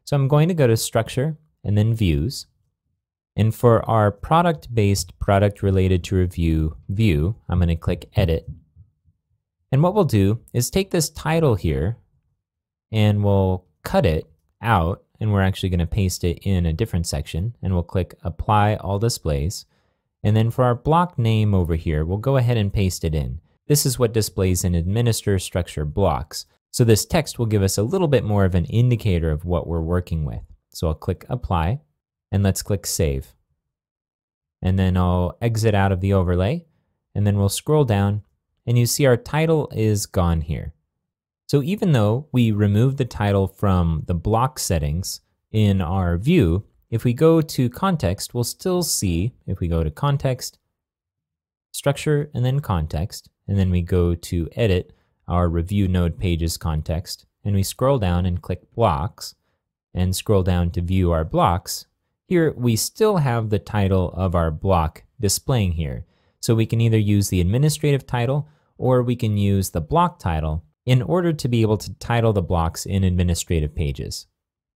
So I'm going to go to Structure and then Views. And for our product-based, product-related to review view, I'm going to click Edit. And what we'll do is take this title here and we'll cut it out, and we're actually going to paste it in a different section, and we'll click Apply All Displays. And then for our block name over here, we'll go ahead and paste it in. This is what displays in Administer Structure blocks. So this text will give us a little bit more of an indicator of what we're working with. So I'll click Apply, and let's click Save. And then I'll exit out of the overlay, and then we'll scroll down, and you see our title is gone here. So even though we removed the title from the block settings in our view, if we go to Context, we'll still see, if we go to Context, Structure, and then Context, and then we go to Edit our Review Node Pages context, and we scroll down and click Blocks, and scroll down to view our blocks, here we still have the title of our block displaying here. So we can either use the administrative title, or we can use the block title in order to be able to title the blocks in administrative pages.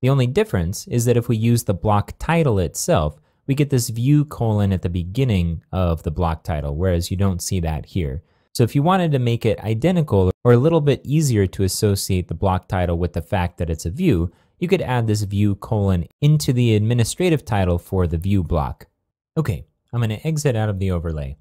The only difference is that if we use the block title itself, we get this view colon at the beginning of the block title, whereas you don't see that here. So if you wanted to make it identical or a little bit easier to associate the block title with the fact that it's a view, you could add this view colon into the administrative title for the view block. Okay, I'm going to exit out of the overlay.